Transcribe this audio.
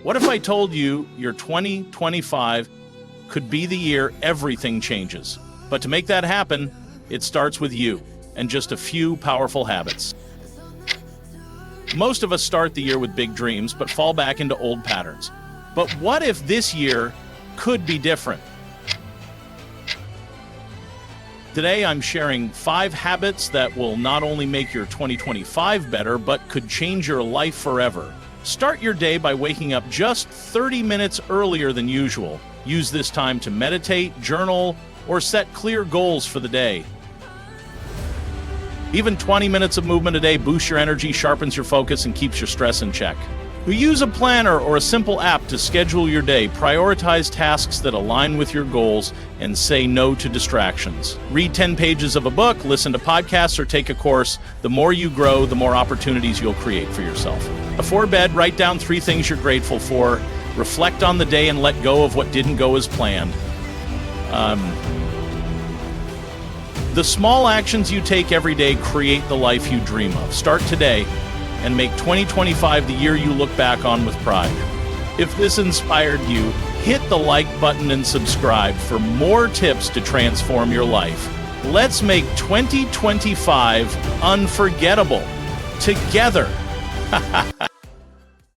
What if I told you your 2025 could be the year everything changes? But to make that happen, it starts with you and just a few powerful habits. Most of us start the year with big dreams, but fall back into old patterns. But what if this year could be different? Today, I'm sharing 5 habits that will not only make your 2025 better, but could change your life forever. Start your day by waking up just 30 minutes earlier than usual. Use this time to meditate, journal, or set clear goals for the day. Even 20 minutes of movement a day boosts your energy, sharpens your focus, and keeps your stress in check. Use a planner or a simple app to schedule your day. Prioritize tasks that align with your goals and say no to distractions. Read 10 pages of a book, listen to podcasts, or take a course. The more you grow, the more opportunities you'll create for yourself. Before bed, write down 3 things you're grateful for. Reflect on the day and let go of what didn't go as planned. The small actions you take every day create the life you dream of. Start today and make 2025 the year you look back on with pride. If this inspired you, hit the like button and subscribe for more tips to transform your life. Let's make 2025 unforgettable together.